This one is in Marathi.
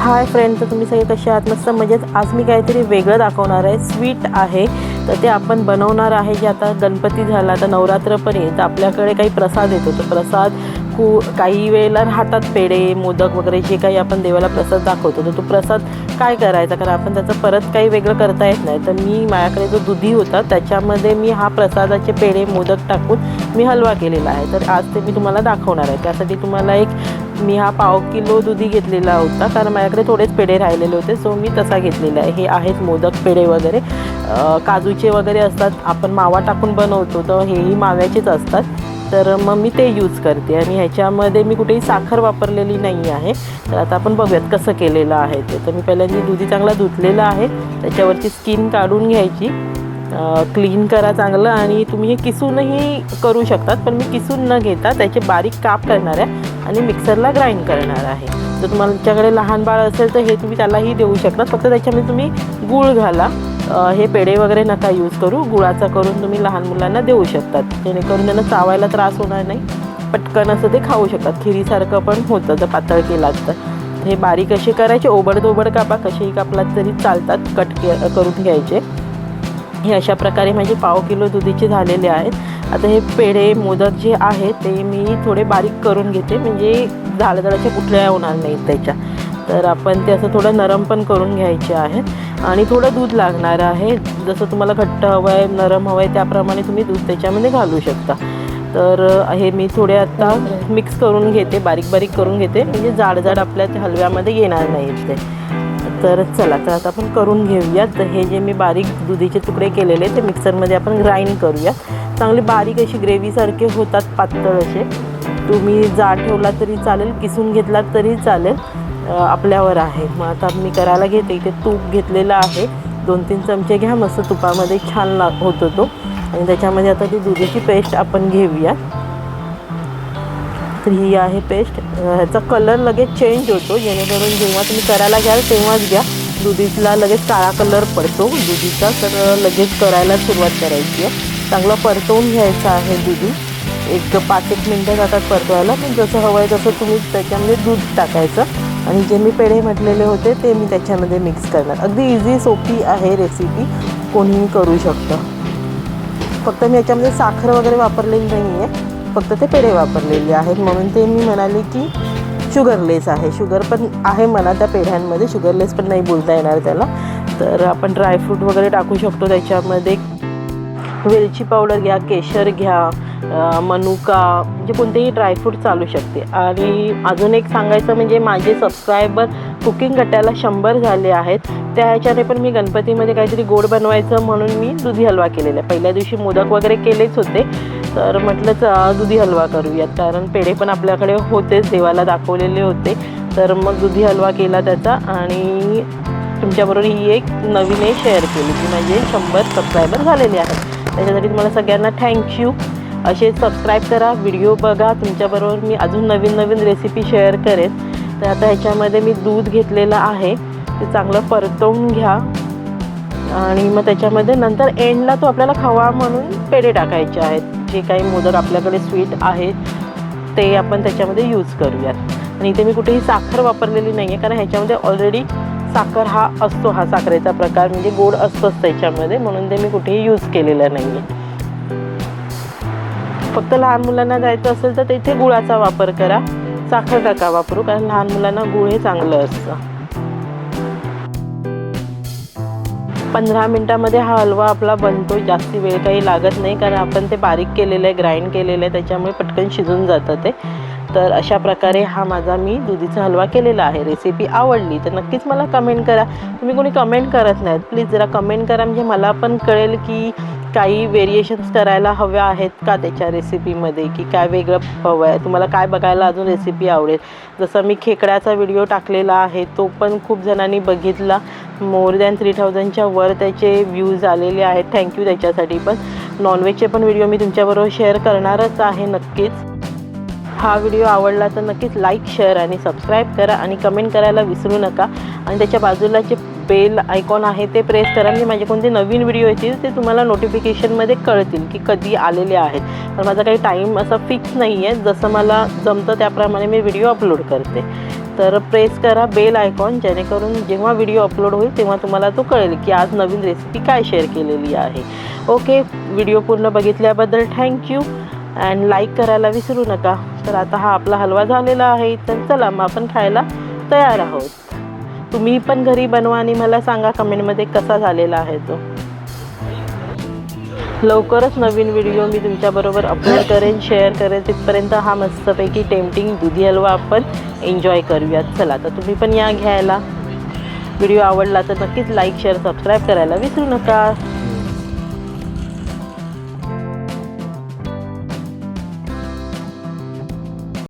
हाय फ्रेंड, तर तुम्ही सगळे कसे आहात? मस्त मजेत. आज मी काहीतरी वेगळं दाखवणार आहे. स्वीट आहे, तर ते आपण बनवणार आहे. जे आता गणपती झाला, आता नवरात्र पण येईल, तर आपल्याकडे काही प्रसाद येतो. तो प्रसाद काही वेळेला राहतात पेढे, मोदक वगैरे जे काही आपण देवाला प्रसाद दाखवतो, तर तो प्रसाद काय करायचा, कारण आपण त्याचं परत काही वेगळं करता येत नाही. तर माझ्याकडे जो दुधी होता त्याच्यामध्ये मी हा प्रसादाचे पेढे मोदक टाकून मी हलवा केलेला आहे. तर आज ते मी तुम्हाला दाखवणार आहे. त्यासाठी तुम्हाला मी हा पाव किलो दुधी घेतलेला होता, कारण माझ्याकडे थोडेच पेढे राहिलेले होते, सो मी तसा घेतलेला आहे. हे आहेत मोदक पेढे वगैरे, काजूचे वगैरे असतात, आपण मावा टाकून बनवतो, तर हेही माव्याचेच असतात. तर मग मी ते यूज करते आणि ह्याच्यामध्ये मी कुठेही साखर वापरलेली नाही आहे. तर आता आपण बघूयात कसं केलेलं आहे ते. तर मी पहिल्यांदा दुधी चांगला धुतलेला आहे, त्याच्यावरची स्किन काढून घ्यायची, क्लीन करा चांगलं. आणि तुम्ही हे किसूनही करू शकतात, पण मी किसून न घेता त्याचे बारीक काप करणार आहे आणि मिक्सरला ग्राइंड करणार आहे. जर तुम्हाला तुमच्याकडे लहान बाळ असेल तर हे तुम्ही त्यालाही देऊ शकता, फक्त त्याच्यामध्ये तुम्ही गूळ घाला. हे पेढे वगैरे नका यूज करू, गुळाचा करून तुम्ही लहान मुलांना देऊ शकतात, जेणेकरून त्यांना चावायला त्रास होणार नाही, पटकन असं ते खाऊ शकतात. खिरीसारखं पण होतं जर पातळ केलात तर. हे बारीक असे करायचे, ओबड कापा, कसेही कापलात तरी चालतात, करून घ्यायचे. हे अशा प्रकारे माझे पाव किलो दुधीचे झालेले आहेत. आता हे पेढे मोदक जे आहेत ते मी थोडे बारीक करून घेते, म्हणजे झाडाच्या कुठल्या होणार नाहीत त्याच्या. तर आपण ते असं थोडं नरम पण करून घ्यायचे आहेत आणि थोडं दूध लागणार आहे. जसं तुम्हाला घट्ट हवं आहे, नरम हवं आहे, त्याप्रमाणे तुम्ही दूध त्याच्यामध्ये घालू शकता. तर हे मी थोडे आता मिक्स करून घेते, बारीक करून घेते, म्हणजे जाड आपल्या हलव्यामध्ये येणार नाहीत ते. तर चला, तर आता आपण करून घेऊयात. तर हे जे मी बारीक दुधीचे तुकडे केलेले ते मिक्सरमध्ये आपण ग्राइंड करूया. चांगली बारीक अशी ग्रेव्हीसारखे होतात, पातळ असे. तुम्ही जाड ठेवला तरी चालेल, किसून घेतलात तरी चालेल, आपल्यावर आहे. मग आता मी करायला घेते. इथे तूप घेतलेलं आहे, 2-3 चमचे घ्या, मस्त तुपामध्ये छान होतो तो. आणि त्याच्यामध्ये आता ती दुधीची पेस्ट आपण घेऊया. तर ही आहे पेस्ट. ह्याचा कलर लगेच चेंज होतो, जेणेकरून जेव्हा तुम्ही करायला घ्याल तेव्हाच घ्या. दुधीला लगेच काळा कलर पडतो दुधीचा, तर लगेच करायला सुरुवात करायची आहे. चांगलं परतवून घ्यायचं आहे दुधी. 5-1 मिनटं जातात परतवायला, पण जसं हवं आहे तसं तुम्ही त्याच्यामध्ये दूध टाकायचं. आणि जे मी पेढे म्हटलेले होते ते मी त्याच्यामध्ये मिक्स करणार. अगदी इझी सोपी आहे रेसिपी, कोणीही करू शकतं. फक्त मी याच्यामध्ये साखर वगैरे वापरलेली नाही आहे, फक्त ते पेढे वापरलेले आहेत, म्हणून ते मी म्हणाले की शुगरलेस आहे. शुगर पण आहे म्हणा त्या पेढ्यांमध्ये, शुगरलेस पण नाही बोलता येणार त्याला. तर आपण ड्रायफ्रूट वगैरे टाकू शकतो त्याच्यामध्ये. वेलची पावडर घ्या, केशर घ्या, मनुका, म्हणजे कोणतेही ड्रायफ्रूट चालू शकते. आणि अजून एक सांगायचं म्हणजे माझे सबस्क्रायबर कुकिंग गटाला 100 झाले आहेत. त्या ह्याच्याने पण मी गणपतीमध्ये काहीतरी गोड बनवायचं म्हणून मी दुधी हलवा केलेला आहे. पहिल्या दिवशी मोदक वगैरे केलेच होते, तर म्हटलं दुधी हलवा करूयात, कारण पेढे पण आपल्याकडे होतेच, देवाला दाखवलेले होते. तर मग दुधी हलवा केला त्याचा. आणि तुमच्याबरोबर ही एक नवीन शेअर केली की माझे 100 सबस्क्रायबर झालेले आहेत. त्याच्यासाठी तुम्हाला सगळ्यांना थँक्यू. असे सबस्क्राईब करा, व्हिडिओ बघा, तुमच्याबरोबर मी अजून नवीन रेसिपी शेअर करेन. तर आता ह्याच्यामध्ये मी दूध घेतलेलं आहे, ते चांगलं परतवून घ्या. आणि मग त्याच्यामध्ये नंतर एंडला तो आपल्याला खवा म्हणून पेढे टाकायचे आहेत. जे काही मोदक आपल्याकडे स्वीट आहेत ते आपण त्याच्यामध्ये यूज करूयात. आणि इथे मी कुठेही साखर वापरलेली नाही आहे, कारण ह्याच्यामध्ये ऑलरेडी साखर हा असतो, हा साखरेचा प्रकार, म्हणजे गोड असतोच त्याच्यामध्ये, म्हणून ते मी कुठेही यूज केलेलं नाही आहे. फक्त लहान मुलांना द्यायचं असेल तर तिथे गुळाचा वापर करा, साखर नका वापरू, कारण लहान मुलांना गुळ हे चांगलं असतं. 15 मिनटामध्ये हा हलवा आपला बनतो. जास्त वेळ काही लागत नाही, कारण आपण ते बारीक केलेलं आहे, ग्राइंड केलेलं आहे, त्याच्यामुळे पटकन शिजून जातं ते. तर अशा प्रकारे हा माझा मी दुधीचा हलवा केलेला आहे. रेसिपी आवडली तर नक्कीच मला कमेंट करा. तुम्ही कोणी कमेंट करत नाहीत, प्लीज जरा कमेंट करा, म्हणजे मला पण कळेल की काही व्हेरिएशन्स करायला हव्या आहेत का त्याच्या रेसिपीमध्ये, की काय वेगळं हवं आहे, तुम्हाला काय बघायला अजून रेसिपी आवडेल. जसं मी खेकड्याचा व्हिडिओ टाकलेला आहे, तो पण खूप जणांनी बघितला. मोर दॅन 3000च्या वर त्याचे व्ह्यूज आलेले आहेत. थँक्यू त्याच्यासाठी पण. नॉनव्हेजचे पण व्हिडिओ मी तुमच्याबरोबर शेअर करणारच आहे नक्कीच. हा व्हिडिओ आवडला तर नक्कीच लाईक, शेअर आणि सबस्क्राईब करा आणि कमेंट करायला विसरू नका. आणि त्याच्या बाजूला जे बेल आयकॉन आहे ते प्रेस करा, म्हणजे माझे कोणते नवीन व्हिडिओ येतील ते तुम्हाला नोटिफिकेशनमध्ये कळतील की कधी आलेले आहेत. तर माझा काही टाईम असा फिक्स नाही आहे, जसं मला जमतं त्याप्रमाणे मी व्हिडिओ अपलोड करते. तर प्रेस करा बेल आयकॉन, जेणेकरून जेव्हा व्हिडिओ अपलोड होईल तेव्हा तुम्हाला तो कळेल की आज नवीन रेसिपी काय शेअर केलेली आहे. ओके, व्हिडिओ पूर्ण बघितल्याबद्दल थँक्यू अँड लाईक करायला विसरू नका. तर आता हा आपला हलवा झालेला आहे, तर चला मग आपण खायला तयार आहोत. तुम्ही पण घरी बनवा आणि मला सांगा कमेंटमध्ये कसा झालेला आहे तो. लवकरच नवीन व्हिडिओ मी तुमच्याबरोबर अपलोड करेन, शेअर करेन. तिथपर्यंत हा मस्तपैकी टेम्पटिंग दुधी हलवा आपण एन्जॉय करूयात. चला तर तुम्ही पण या घ्यायला. व्हिडिओ आवडला तर नक्कीच लाईक शेअर सबस्क्राईब करायला विसरू नका.